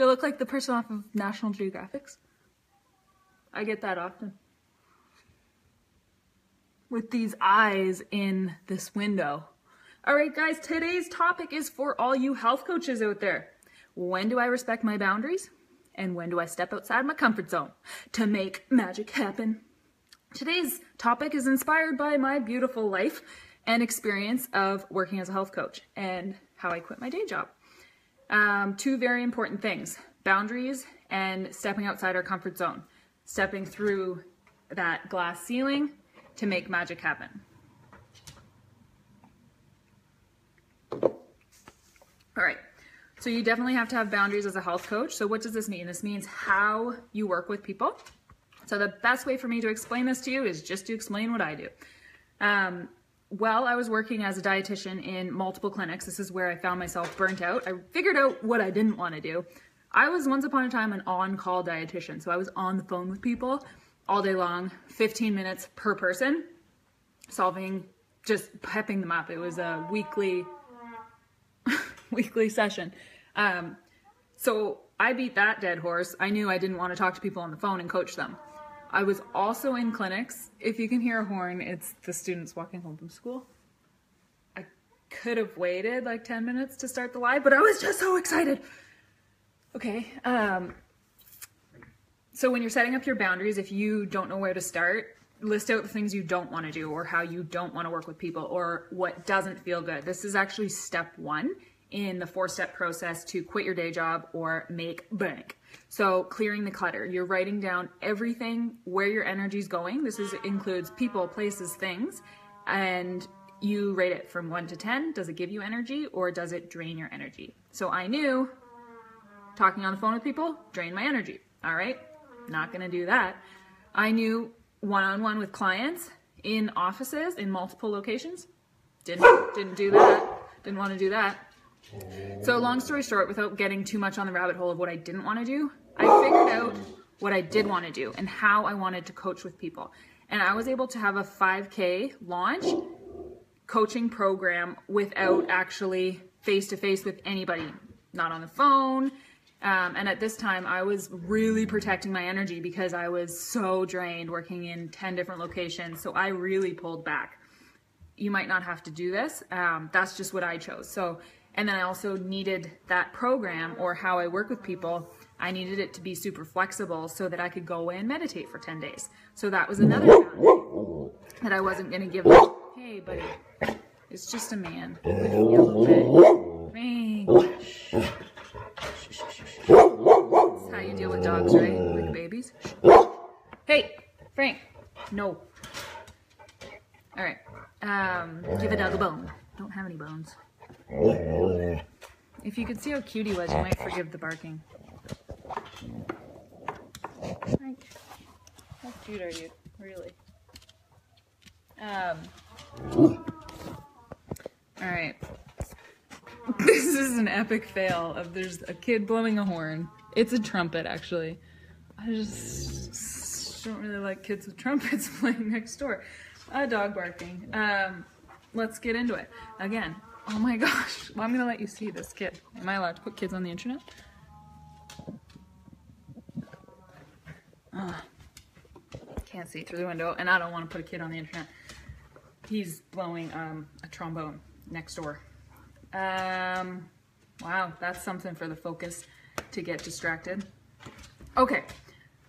Do I look like the person off of National Geographic? I get that often. With these eyes in this window. All right, guys, today's topic is for all you health coaches out there. When do I respect my boundaries? And when do I step outside my comfort zone to make magic happen? Today's topic is inspired by my beautiful life and experience of working as a health coach and how I quit my day job. Two very important things: boundaries and stepping outside our comfort zone, stepping through that glass ceiling to make magic happen. All right, so you definitely have to have boundaries as a health coach. So what does this mean? This means how you work with people. So the best way for me to explain this to you is just to explain what I do. While I was working as a dietitian in multiple clinics, this is where I found myself burnt out. I figured out what I didn't want to do. I was once upon a time an on-call dietitian. So I was on the phone with people all day long, 15 minutes per person, just pepping them up. It was a weekly session. So I beat that dead horse. I knew I didn't want to talk to people on the phone and coach them. I was also in clinics. If you can hear a horn, it's the students walking home from school. I could have waited like 10 minutes to start the live, but I was just so excited. Okay. So when you're setting up your boundaries, if you don't know where to start, list out the things you don't want to do or how you don't want to work with people or what doesn't feel good. This is actually step one in the 4-step process to quit your day job or make bank. So clearing the clutter. You're writing down everything, where your energy is going. This includes people, places, things, and you rate it from 1 to 10. Does it give you energy or does it drain your energy? So I knew talking on the phone with people drained my energy. All right, not gonna do that. I knew one-on-one with clients in offices in multiple locations. Didn't do that. Didn't want to do that. So long story short, without getting too much on the rabbit hole of what I didn't want to do, I figured out what I did want to do and how I wanted to coach with people. And I was able to have a 5K launch coaching program without actually face-to-face with anybody, not on the phone. And at this time, I was really protecting my energy because I was so drained working in 10 different locations. So I really pulled back. You might not have to do this. That's just what I chose. And then I also needed that program, or how I work with people, I needed it to be super flexible so that I could go and meditate for 10 days. So that was another boundary that I wasn't going to give them. Hey, buddy, it's just a man with yellow fangs. That's how you deal with dogs, right? Like babies. Hey, Frank, no. All right, give a dog a bone. Don't have any bones. If you could see how cute he was, you might forgive the barking. Frank, how cute are you? Really? Alright. This is an epic fail of there's a kid blowing a horn. It's a trumpet, actually. I just don't really like kids with trumpets playing next door. A dog barking. Let's get into it. Again. Oh my gosh. Well, I'm going to let you see this kid. Am I allowed to put kids on the internet? Can't see through the window, and I don't want to put a kid on the internet. He's blowing a trombone next door. Wow, that's something for the focus to get distracted. Okay.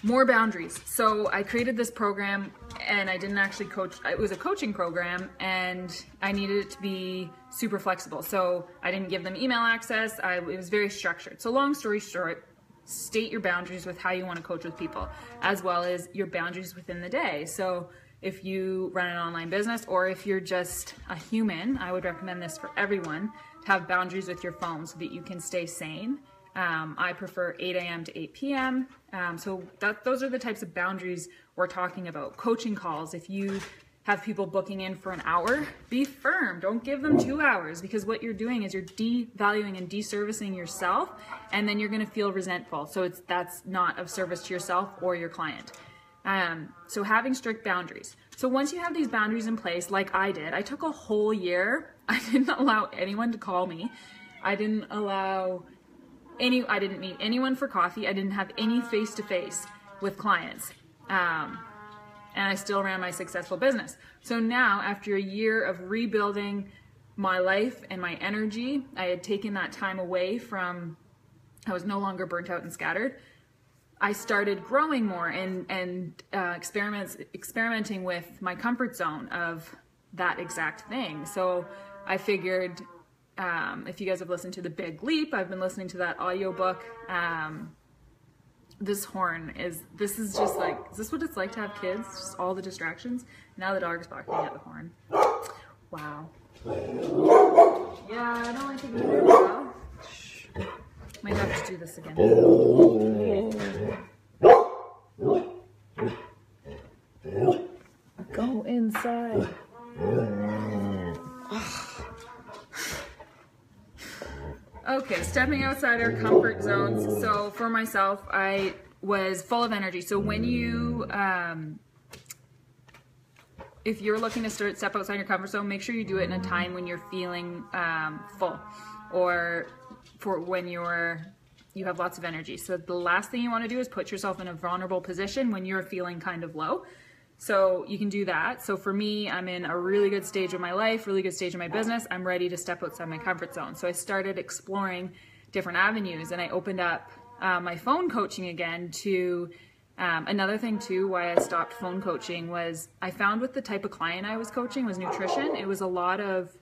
More boundaries. So I created this program and I didn't actually coach. It was a coaching program and I needed it to be super flexible. So I didn't give them email access. It was very structured. So long story short, state your boundaries with how you want to coach with people, as well as your boundaries within the day. So if you run an online business or if you're just a human, I would recommend this for everyone, to have boundaries with your phone so that you can stay sane. I prefer 8 a.m. to 8 p.m. So those are the types of boundaries we're talking about. Coaching calls, if you have people booking in for an hour, be firm. Don't give them 2 hours, because what you're doing is you're devaluing and deservicing yourself, and then you're going to feel resentful. So that's not of service to yourself or your client. So having strict boundaries. So once you have these boundaries in place, like I did, I took a whole year. I didn't allow anyone to call me. I didn't allow I didn't meet anyone for coffee. I didn't have any face-to-face with clients. And I still ran my successful business. So now, after a year of rebuilding my life and my energy, I had taken that time away from, I was no longer burnt out and scattered. I started growing more and experimenting with my comfort zone of that exact thing. So I figured, if you guys have listened to The Big Leap, I've been listening to that audiobook. This horn is just like, is this what it's like to have kids? Just all the distractions. Now the dog's barking at the horn. Wow. Yeah, I don't like it either. Well, might have to do this again. Go inside. Okay, stepping outside our comfort zones. So for myself, I was full of energy. So when you, if you're looking to step outside your comfort zone, make sure you do it in a time when you're feeling full, or for when you have lots of energy. So the last thing you want to do is put yourself in a vulnerable position when you're feeling kind of low. So you can do that. So for me, I'm in a really good stage of my life, really good stage of my business. I'm ready to step outside my comfort zone. So I started exploring different avenues, and I opened up my phone coaching again to, another thing too, why I stopped phone coaching was I found with the type of client I was coaching was nutrition. It was a lot of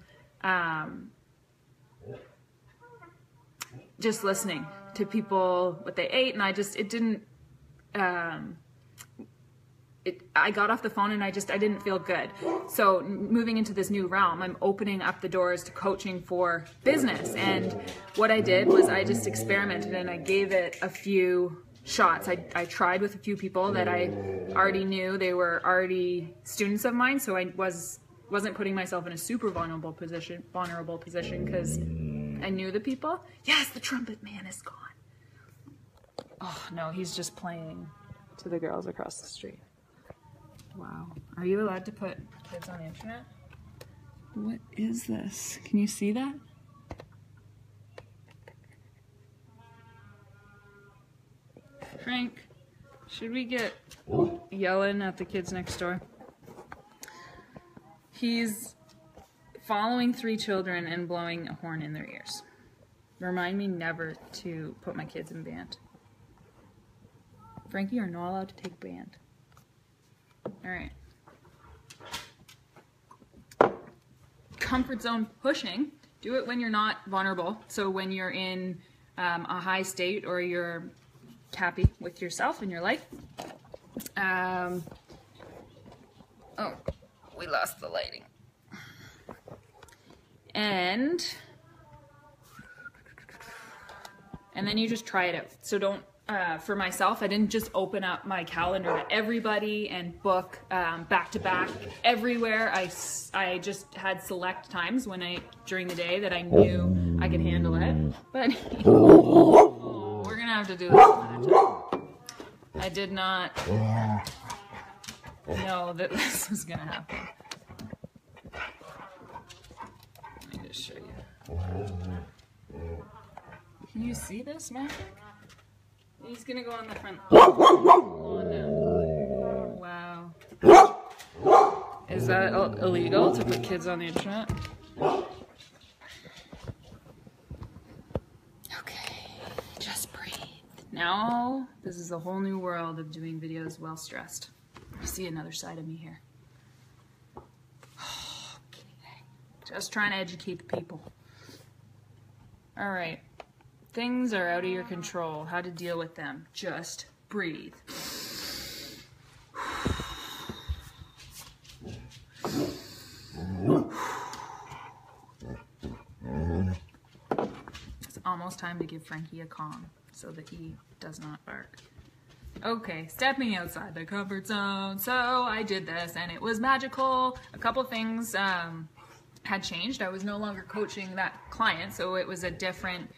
just listening to people, what they ate, and it didn't, I got off the phone and I didn't feel good. So moving into this new realm, I'm opening up the doors to coaching for business. And what I did was I just experimented and I gave it a few shots. I tried with a few people that I already knew. They were already students of mine. So I wasn't putting myself in a super vulnerable position because I knew the people. Yes, the trumpet man is gone. Oh no, he's just playing to the girls across the street. Wow. Are you allowed to put kids on the internet? What is this? Can you see that? Frank, should we get yelling at the kids next door? He's following 3 children and blowing a horn in their ears. Remind me never to put my kids in band. Frankie, you're not allowed to take band. All right. Comfort zone pushing. Do it when you're not vulnerable. So when you're in a high state or you're happy with yourself and your life. Oh, we lost the lighting. And then you just try it out. So don't. For myself, I didn't just open up my calendar to everybody and book back to back everywhere. I just had select times during the day that I knew I could handle it. But we're gonna have to do this another time. I did not know that this was gonna happen. Let me just show you. Can you see this, Magic? He's gonna go on the front. Oh, no. Wow. Is that illegal to put kids on the internet? Okay, just breathe. Now, this is a whole new world of doing videos while stressed. You see another side of me here. Okay. Just trying to educate the people. All right. Things are out of your control. How to deal with them. Just breathe. It's almost time to give Frankie a calm so that he does not bark. Okay, stepping outside the comfort zone. So I did this and it was magical. A couple things had changed. I was no longer coaching that client, so it was a different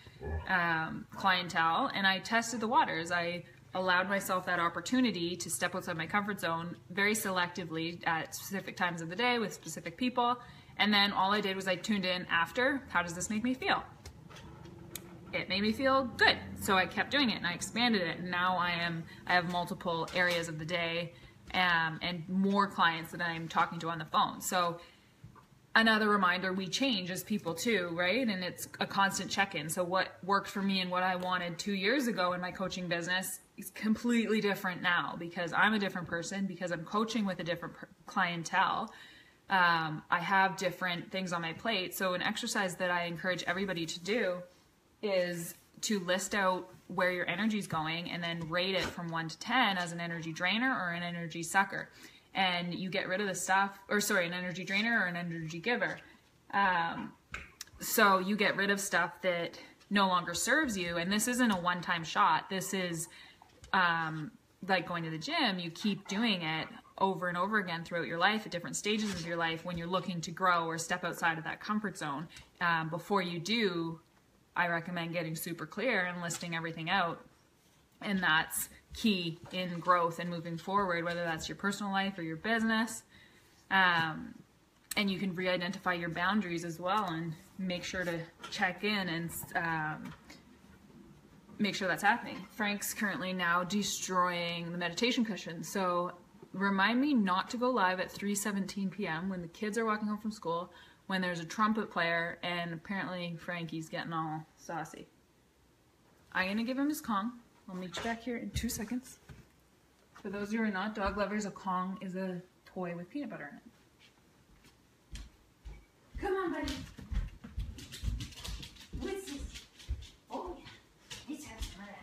clientele, and I tested the waters. I allowed myself that opportunity to step outside my comfort zone very selectively at specific times of the day with specific people, and then all I did was I tuned in after, how does this make me feel? it made me feel good. So I kept doing it and I expanded it. And now I have multiple areas of the day and more clients that I'm talking to on the phone. So another reminder, we change as people too, right? And it's a constant check-in. So what worked for me and what I wanted 2 years ago in my coaching business is completely different now, because I'm a different person, because I'm coaching with a different clientele. I have different things on my plate. So an exercise that I encourage everybody to do is to list out where your energy is going and then rate it from 1 to 10 as an energy drainer or an energy sucker. And you get rid of the stuff, or sorry, an energy drainer or an energy giver. So you get rid of stuff that no longer serves you. And this isn't a one-time shot. This is like going to the gym. You keep doing it over and over again throughout your life at different stages of your life when you're looking to grow or step outside of that comfort zone. Before you do, I recommend getting super clear and listing everything out. And that's key in growth and moving forward, whether that's your personal life or your business. And you can re-identify your boundaries as well and make sure to check in and make sure that's happening. Frank's currently now destroying the meditation cushion. So remind me not to go live at 3:17 p.m. when the kids are walking home from school, when there's a trumpet player, and apparently Frankie's getting all saucy. I'm going to give him his Kong. I'll meet you back here in 2 seconds. For those of you who are not dog lovers, a Kong is a toy with peanut butter in it. Come on, buddy. What's this? Oh, yeah. Let's have some of that.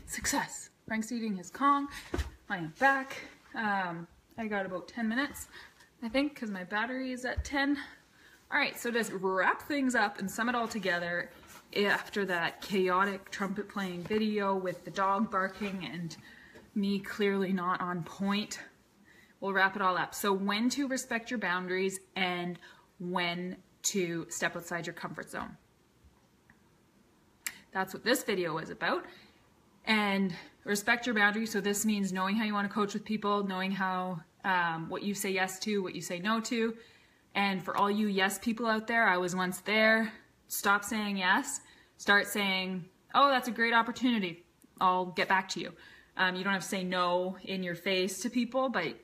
Success. Frank's eating his Kong. I am back. I got about 10 minutes, I think, because my battery is at 10. All right, so to wrap things up and sum it all together, after that chaotic trumpet playing video with the dog barking and me clearly not on point, we'll wrap it all up. So when to respect your boundaries and when to step outside your comfort zone. That's what this video is about. And respect your boundaries. So this means knowing how you want to coach with people, knowing how what you say yes to, what you say no to. And for all you yes people out there, I was once there. Stop saying yes. Start saying, oh, that's a great opportunity. I'll get back to you. You don't have to say no in your face to people, but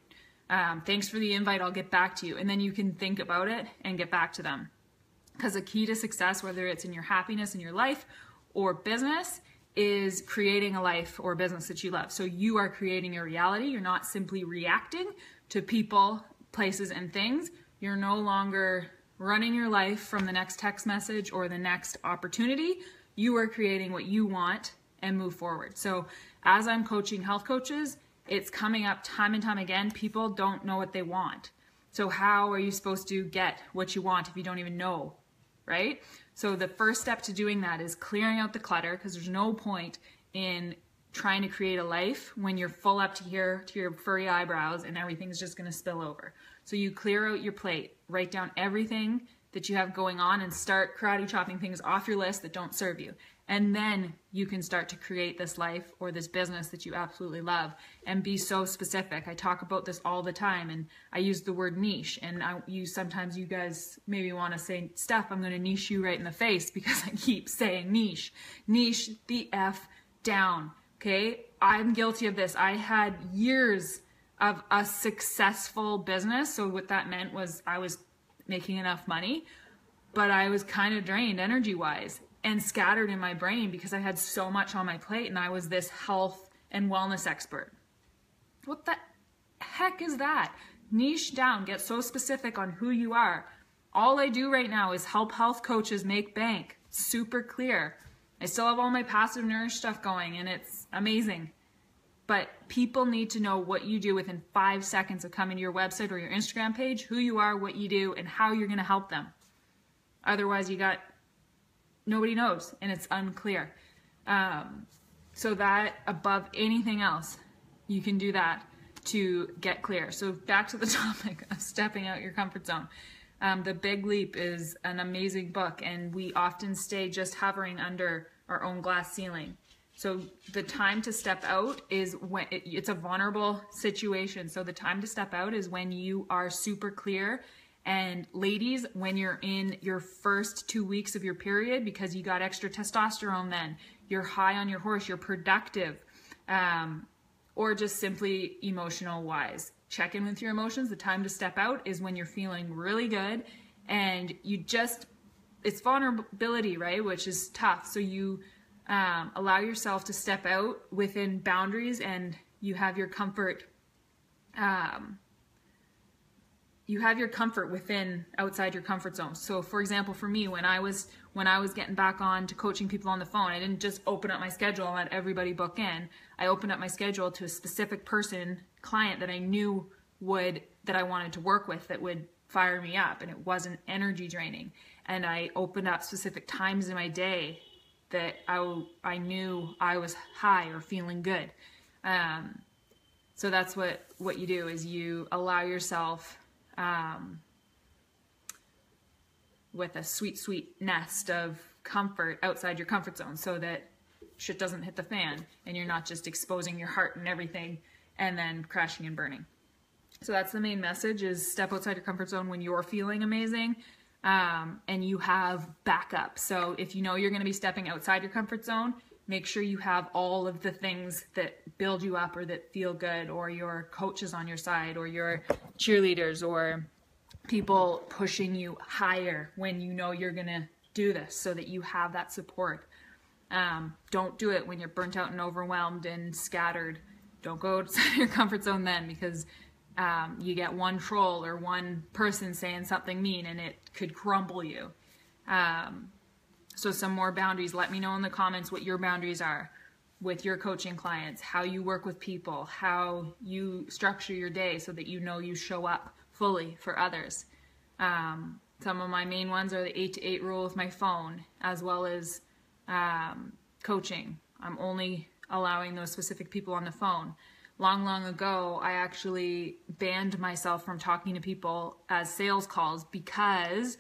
thanks for the invite. I'll get back to you. And then you can think about it and get back to them. Because the key to success, whether it's in your happiness in your life or business, is creating a life or business that you love. So you are creating your reality. You're not simply reacting to people, places, and things. You're no longer running your life from the next text message or the next opportunity. You are creating what you want and move forward. So as I'm coaching health coaches, it's coming up time and time again. People don't know what they want. So how are you supposed to get what you want if you don't even know, right? So the first step to doing that is clearing out the clutter, because there's no point in trying to create a life when you're full up to here to your furry eyebrows and everything's just going to spill over. So you clear out your plate, write down everything that you have going on and start karate chopping things off your list that don't serve you. And then you can start to create this life or this business that you absolutely love and be so specific. I talk about this all the time, and I use the word niche, and sometimes you guys maybe want to say, Steph, I'm going to niche you right in the face because I keep saying niche. Niche the F down, okay? I'm guilty of this. I had years of a successful business. So what that meant was I was making enough money, but I was kind of drained energy-wise and scattered in my brain because I had so much on my plate and I was this health and wellness expert. What the heck is that? Niche down, get so specific on who you are. All I do right now is help health coaches make bank. Super clear. I still have all my Passive Nourish stuff going and it's amazing. But people need to know what you do within 5 seconds of coming to your website or your Instagram page, who you are, what you do, and how you're going to help them. Otherwise, nobody knows, and it's unclear. So that above anything else, you can do that to get clear. So back to the topic of stepping out your comfort zone. The Big Leap is an amazing book, and we often stay just hovering under our own glass ceiling. So the time to step out is when it's a vulnerable situation. So the time to step out is when you are super clear. And ladies, when you're in your first 2 weeks of your period, because you got extra testosterone then, you're high on your horse, you're productive, or just simply emotional wise. Check in with your emotions. The time to step out is when you're feeling really good and it's vulnerability, right? Which is tough. So you allow yourself to step out within boundaries, and you have your comfort. You have your comfort outside your comfort zone. So for example, for me, when I was getting back on to coaching people on the phone, I didn't just open up my schedule and let everybody book in. I opened up my schedule to a specific client that I knew that I wanted to work with, that would fire me up, and it wasn't energy draining. And I opened up specific times in my day that I knew I was high or feeling good. So that's what you do, is you allow yourself with a sweet nest of comfort outside your comfort zone, so that shit doesn't hit the fan and you're not just exposing your heart and everything and then crashing and burning. So that's the main message, is step outside your comfort zone when you're feeling amazing, and you have backup. So if you know you're going to be stepping outside your comfort zone, make sure you have all of the things that build you up or that feel good, or your coaches on your side, or your cheerleaders, or people pushing you higher when you know you're going to do this, so that you have that support. Don't do it when you're burnt out and overwhelmed and scattered. Don't go outside your comfort zone then, because you get one troll or one person saying something mean and it could crumble you. So some more boundaries. Let me know in the comments what your boundaries are with your coaching clients, how you work with people, how you structure your day so that you know you show up fully for others. Some of my main ones are the 8 to 8 rule with my phone, as well as coaching. I'm only allowing those specific people on the phone. Long ago, I actually banned myself from talking to people as sales calls because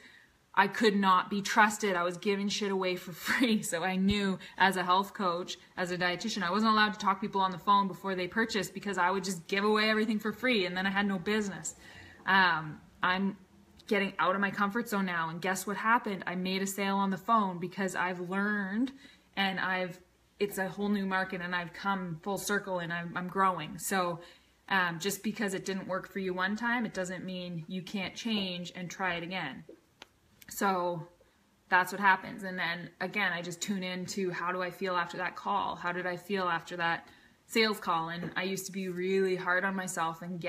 I could not be trusted. I was giving shit away for free. So I knew, as a health coach, as a dietitian, I wasn't allowed to talk to people on the phone before they purchased, because I would just give away everything for free and then I had no business. I'm getting out of my comfort zone now, and guess what happened? I made a sale on the phone because I've learned, and it's a whole new market, and I've come full circle, and I'm growing. So just because it didn't work for you one time, it doesn't mean you can't change and try it again. So that's what happens. And then again, I just tune into, how do I feel after that call? How did I feel after that sales call? And I used to be really hard on myself and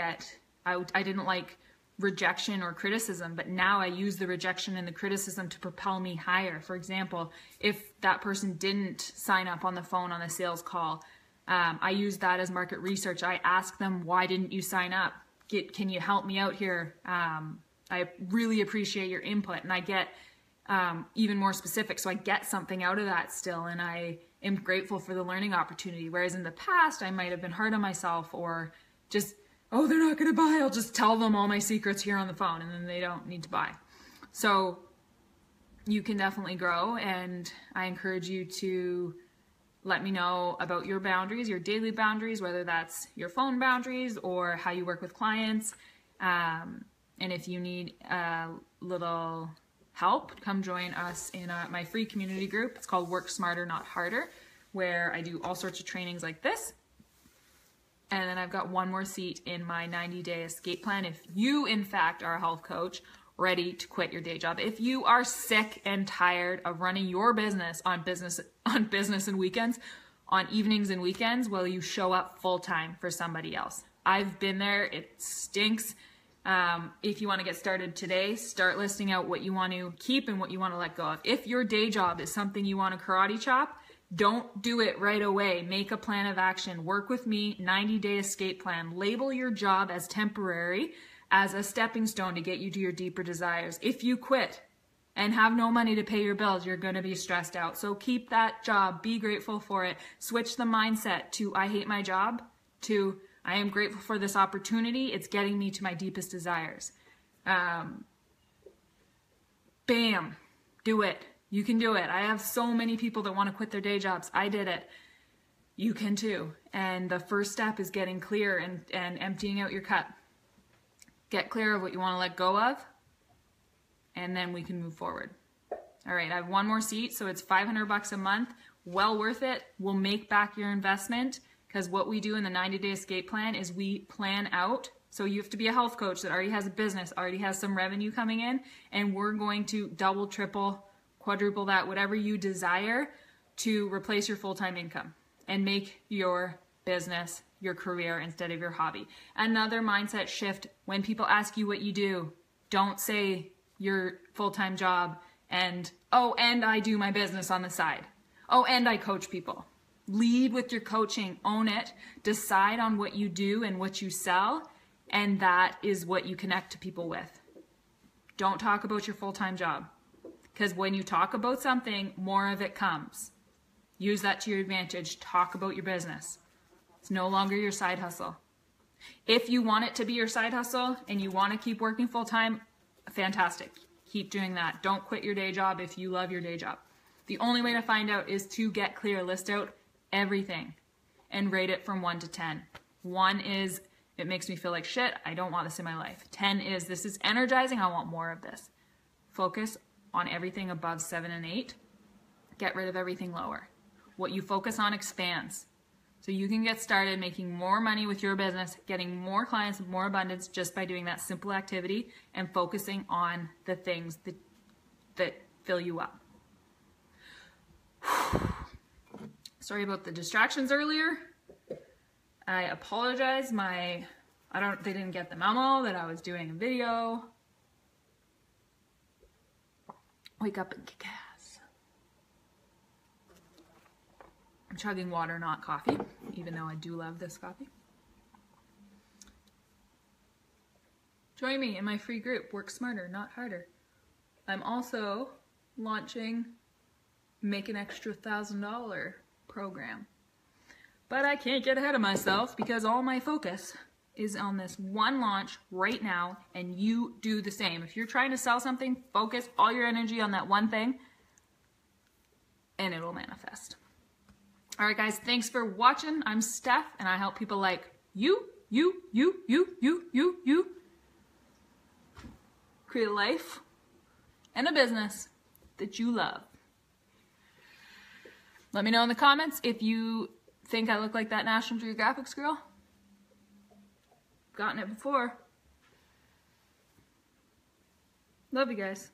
I didn't like rejection or criticism, but now I use the rejection and the criticism to propel me higher. For example, if that person didn't sign up on the phone on a sales call, I use that as market research. I ask them, why didn't you sign up? Can you help me out here? I really appreciate your input, and I get even more specific. So I get something out of that still, and I am grateful for the learning opportunity. Whereas in the past, I might have been hard on myself, or just, oh, they're not going to buy. I'll just tell them all my secrets here on the phone, and then they don't need to buy. So you can definitely grow, and I encourage you to let me know about your boundaries, your daily boundaries, whether that's your phone boundaries or how you work with clients. And if you need a little help, come join us in my free community group. It's called Work Smarter, Not Harder, where I do all sorts of trainings like this. And then I've got one more seat in my 90-day escape plan. If you, in fact, are a health coach ready to quit your day job, if you are sick and tired of running your business on business and weekends, on evenings and weekends, while you show up full time for somebody else. I've been there. It stinks. If you want to get started today, start listing out what you want to keep and what you want to let go of. If your day job is something you want to karate chop, don't do it right away. Make a plan of action. Work with me, 90-day escape plan. Label your job as temporary, as a stepping stone to get you to your deeper desires. If you quit, and have no money to pay your bills, you're going to be stressed out. So keep that job, be grateful for it. Switch the mindset to I hate my job to I am grateful for this opportunity. It's getting me to my deepest desires. Bam, do it. You can do it. I have so many people that want to quit their day jobs. I did it. You can too. And the first step is getting clear and emptying out your cup. Get clear of what you want to let go of, and then we can move forward. All right, I have one more seat, so it's $500 a month. Well worth it. We'll make back your investment, because what we do in the 90-day escape plan is we plan out. So you have to be a health coach that already has a business, already has some revenue coming in, and we're going to double, triple, quadruple that, whatever you desire, to replace your full-time income and make your business your career instead of your hobby. Another mindset shift: when people ask you what you do, don't say your full-time job and, oh, and I do my business on the side. Oh, and I coach people. Lead with your coaching, own it, decide on what you do and what you sell, and that is what you connect to people with. Don't talk about your full-time job, because when you talk about something, more of it comes. Use that to your advantage. Talk about your business. It's no longer your side hustle. If you want it to be your side hustle and you want to keep working full-time, fantastic. Keep doing that. Don't quit your day job if you love your day job. The only way to find out is to get clear. List out everything and rate it from 1 to 10. 1 is, it makes me feel like shit. I don't want this in my life. 10 is, this is energizing. I want more of this. Focus on everything above 7 and 8. Get rid of everything lower. What you focus on expands. So you can get started making more money with your business, getting more clients, more abundance just by doing that simple activity and focusing on the things that fill you up. Sorry about the distractions earlier. I apologize. They didn't get the memo that I was doing a video. Wake up and kick ass. I'm chugging water, not coffee, even though I do love this coffee. Join me in my free group, Work Smarter, Not Harder. I'm also launching Make an Extra $1,000 program. But I can't get ahead of myself because all my focus is on this one launch right now, and you do the same. If you're trying to sell something, focus all your energy on that one thing, and it'll manifest. All right, guys, thanks for watching. I'm Steph, and I help people like you create a life and a business that you love. Let me know in the comments if you think I look like that National Geographic girl. Gotten it before. Love you guys.